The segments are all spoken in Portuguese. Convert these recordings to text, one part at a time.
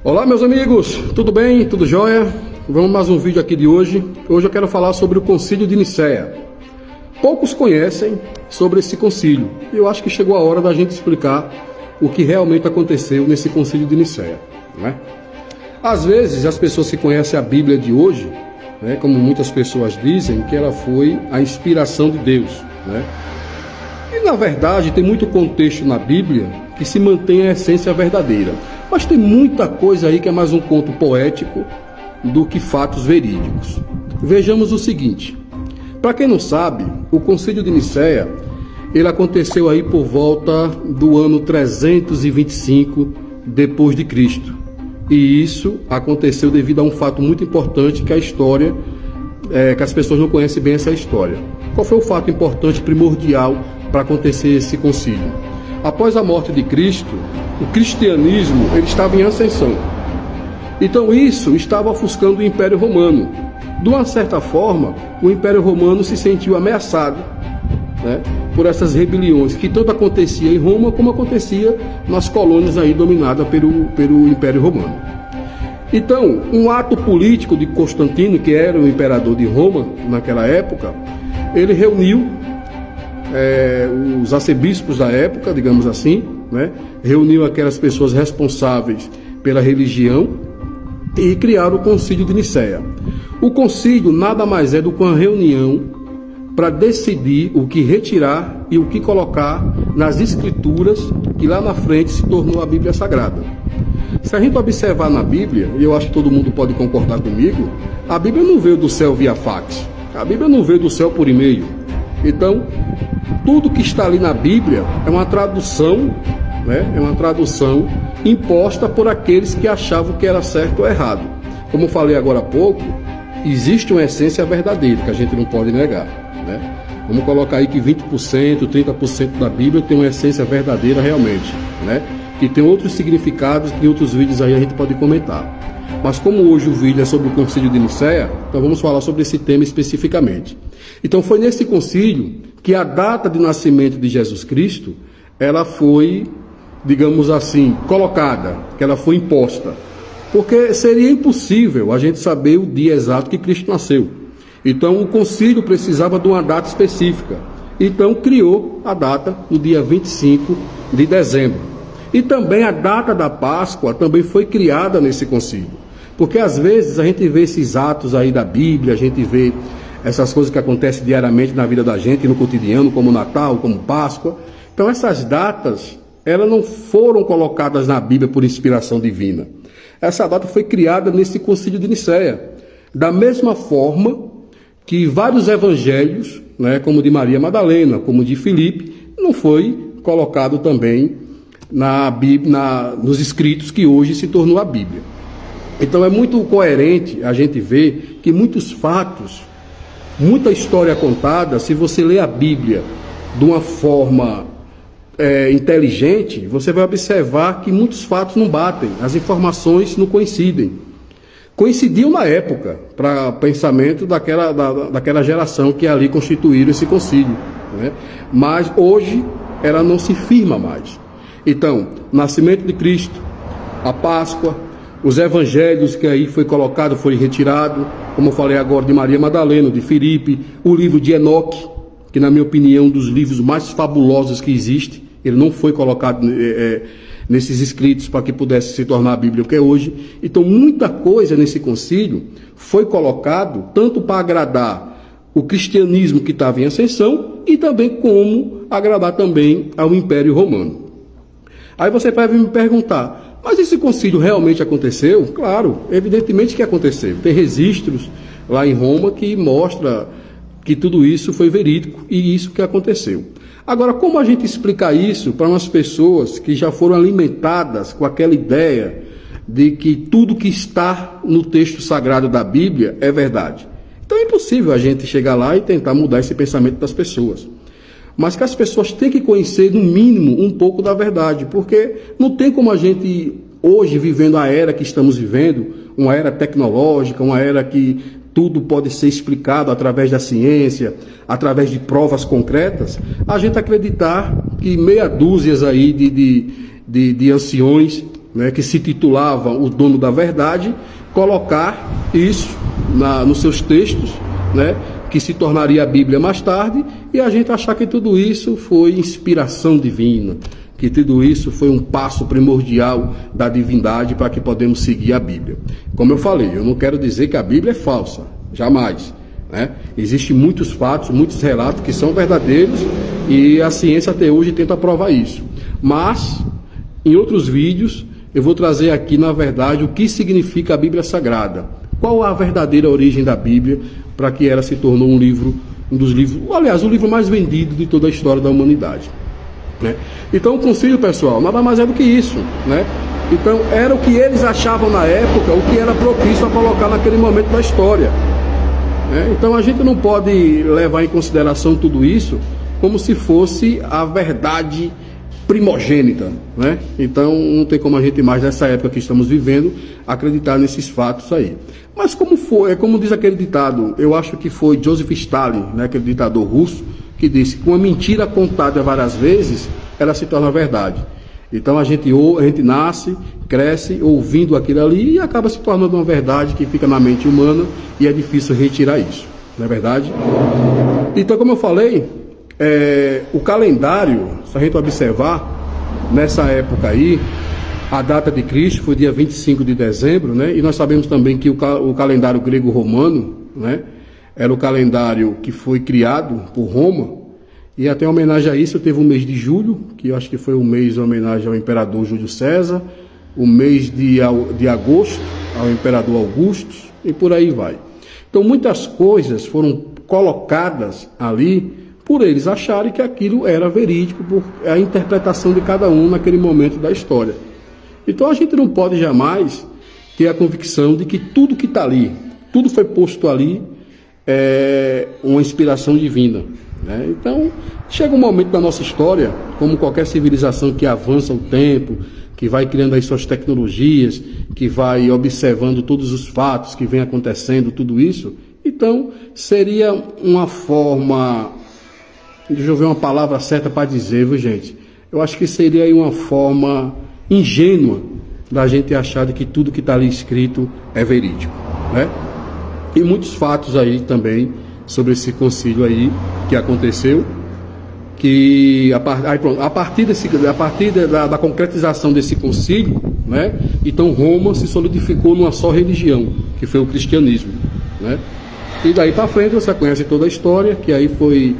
Olá, meus amigos, tudo bem? Tudo jóia? Vamos mais um vídeo aqui de hoje. Hoje eu quero falar sobre o Concílio de Nicéia. Poucos conhecem sobre esse concílio e eu acho que chegou a hora da gente explicar o que realmente aconteceu nesse Concílio de Nicéia, né? Às vezes as pessoas que conhecem a Bíblia de hoje, né, como muitas pessoas dizem, que ela foi a inspiração de Deus, né? E na verdade tem muito contexto na Bíblia que se mantém a essência verdadeira. Mas tem muita coisa aí que é mais um conto poético do que fatos verídicos. Vejamos o seguinte. Para quem não sabe, o Concílio de Nicéia, ele aconteceu aí por volta do ano 325 depois de Cristo. E isso aconteceu devido a um fato muito importante que a história, que as pessoas não conhecem bem essa história. Qual foi o fato importante, primordial, para acontecer esse concílio? Após a morte de Cristo, o cristianismo ele estava em ascensão. Então isso estava ofuscando o Império Romano. De uma certa forma, o Império Romano se sentiu ameaçado, né, por essas rebeliões que tanto acontecia em Roma como acontecia nas colônias aí dominadas pelo Império Romano. Então, um ato político de Constantino, que era o imperador de Roma naquela época, ele reuniu os arcebispos da época, digamos assim, né? Reuniu aquelas pessoas responsáveis pela religião e criaram o Concílio de Nicéia. O concílio nada mais é do que uma reunião para decidir o que retirar e o que colocar nas escrituras que lá na frente se tornou a Bíblia Sagrada. Se a gente observar na Bíblia, e eu acho que todo mundo pode concordar comigo, a Bíblia não veio do céu via fax, a Bíblia não veio do céu por e-mail. Então, tudo que está ali na Bíblia é uma tradução, né? É uma tradução imposta por aqueles que achavam que era certo ou errado. Como eu falei agora há pouco, existe uma essência verdadeira que a gente não pode negar, né? Vamos colocar aí que 20%, 30% da Bíblia tem uma essência verdadeira realmente, né? Que tem outros significados que em outros vídeos aí a gente pode comentar. Mas como hoje o vídeo é sobre o Concílio de Nicéia, então vamos falar sobre esse tema especificamente. Então foi nesse concílio que a data de nascimento de Jesus Cristo, ela foi, digamos assim, colocada, que ela foi imposta. Porque seria impossível a gente saber o dia exato que Cristo nasceu. Então o concílio precisava de uma data específica. Então criou a data no dia 25 de dezembro. E também a data da Páscoa também foi criada nesse concílio. Porque às vezes a gente vê esses atos aí da Bíblia, a gente vê essas coisas que acontecem diariamente na vida da gente, no cotidiano, como Natal, como Páscoa. Então essas datas, elas não foram colocadas na Bíblia por inspiração divina. Essa data foi criada nesse Concílio de Nicéia. Da mesma forma que vários evangelhos, né, como o de Maria Madalena, como o de Filipe, não foi colocado também na Bíblia, nos escritos que hoje se tornou a Bíblia. Então é muito coerente a gente ver que muitos fatos, muita história contada, se você ler a Bíblia de uma forma inteligente, você vai observar que muitos fatos não batem, as informações não coincidem. Coincidiam na época, para o pensamento daquela geração que ali constituíram esse concílio, né? Mas hoje ela não se firma mais. Então, o nascimento de Cristo, a Páscoa, os evangelhos que aí foi colocado, foi retirado, como eu falei agora, de Maria Madalena, de Filipe, o livro de Enoque, que na minha opinião é um dos livros mais fabulosos que existe. Ele não foi colocado nesses escritos para que pudesse se tornar a Bíblia que é hoje. Então muita coisa nesse concílio foi colocado tanto para agradar o cristianismo que estava em ascensão e também como agradar também ao Império Romano. Aí você vai me perguntar, mas esse concílio realmente aconteceu? Claro, evidentemente que aconteceu. Tem registros lá em Roma que mostra que tudo isso foi verídico e isso que aconteceu. Agora, como a gente explica isso para umas pessoas que já foram alimentadas com aquela ideia de que tudo que está no texto sagrado da Bíblia é verdade? Então é impossível a gente chegar lá e tentar mudar esse pensamento das pessoas. Mas que as pessoas têm que conhecer, no mínimo, um pouco da verdade, porque não tem como a gente, hoje, vivendo a era que estamos vivendo, uma era tecnológica, uma era que tudo pode ser explicado através da ciência, através de provas concretas, a gente acreditar que meia dúzia aí de anciões né, que se titulava o dono da verdade, colocar isso nos seus textos, né, que se tornaria a Bíblia mais tarde, e a gente achar que tudo isso foi inspiração divina, que tudo isso foi um passo primordial da divindade para que podemos seguir a Bíblia. Como eu falei, eu não quero dizer que a Bíblia é falsa, jamais, né? Existem muitos fatos, muitos relatos que são verdadeiros, e a ciência até hoje tenta provar isso. Mas, em outros vídeos, eu vou trazer aqui, na verdade, o que significa a Bíblia Sagrada. Qual a verdadeira origem da Bíblia, para que ela se tornou um dos livros, aliás, o livro mais vendido de toda a história da humanidade, né? Então, o concílio, pessoal, nada mais é do que isso, né? Então, era o que eles achavam na época, o que era propício a colocar naquele momento da história, né? Então, a gente não pode levar em consideração tudo isso como se fosse a verdade primogênita, né? Então não tem como a gente mais, nessa época que estamos vivendo, acreditar nesses fatos aí. Mas como foi, como diz aquele ditado, eu acho que foi Joseph Stalin, né, aquele ditador russo, que disse que uma mentira contada várias vezes, ela se torna verdade. Então a gente nasce, cresce ouvindo aquilo ali e acaba se tornando uma verdade que fica na mente humana, e é difícil retirar isso, não é verdade? Então, como eu falei, o calendário, se a gente observar, nessa época aí, a data de Cristo foi dia 25 de dezembro, né? E nós sabemos também que o calendário grego-romano, né, era o calendário que foi criado por Roma, e até em homenagem a isso teve o mês de julho, que eu acho que foi um mês em homenagem ao imperador Júlio César, o mês de agosto ao imperador Augusto, e por aí vai. Então muitas coisas foram colocadas ali por eles acharem que aquilo era verídico, por a interpretação de cada um naquele momento da história. Então a gente não pode jamais ter a convicção de que tudo que está ali, tudo foi posto ali, é uma inspiração divina, né? Então chega um momento da nossa história, como qualquer civilização que avança o tempo, que vai criando as suas tecnologias, que vai observando todos os fatos que vem acontecendo, tudo isso, então seria uma forma... Deixa eu ver uma palavra certa para dizer, viu, gente? Eu acho que seria aí uma forma ingênua da gente achar de que tudo que está ali escrito é verídico, né? E muitos fatos aí também sobre esse concílio aí que aconteceu, que a partir da concretização desse concílio, né? Então Roma se solidificou numa só religião, que foi o cristianismo, né? E daí para frente você conhece toda a história, que aí foi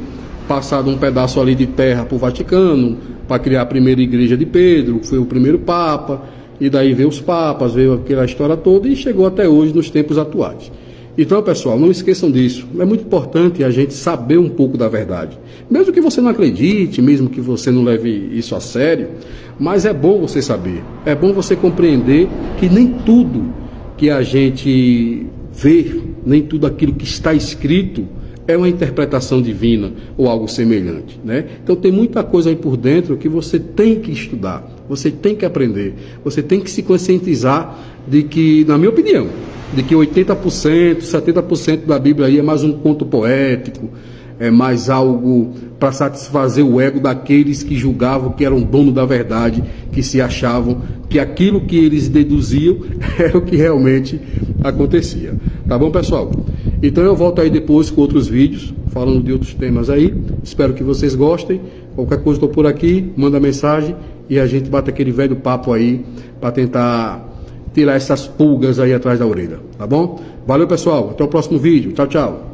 passado um pedaço ali de terra para o Vaticano, para criar a primeira igreja de Pedro, que foi o primeiro Papa, e daí veio os Papas, veio aquela história toda e chegou até hoje nos tempos atuais. Então, pessoal, não esqueçam disso. É muito importante a gente saber um pouco da verdade. Mesmo que você não acredite, mesmo que você não leve isso a sério, mas é bom você saber. É bom você compreender que nem tudo que a gente vê, nem tudo aquilo que está escrito é uma interpretação divina ou algo semelhante, né? Então tem muita coisa aí por dentro que você tem que estudar, você tem que aprender, você tem que se conscientizar de que, na minha opinião, de que 80%, 70% da Bíblia aí é mais um conto poético, é mais algo para satisfazer o ego daqueles que julgavam que eram dono da verdade, que se achavam que aquilo que eles deduziam era o que realmente acontecia. Tá bom, pessoal? Então eu volto aí depois com outros vídeos, falando de outros temas aí. Espero que vocês gostem. Qualquer coisa, estou por aqui, manda mensagem e a gente bate aquele velho papo aí para tentar tirar essas pulgas aí atrás da orelha, tá bom? Valeu, pessoal. Até o próximo vídeo. Tchau, tchau.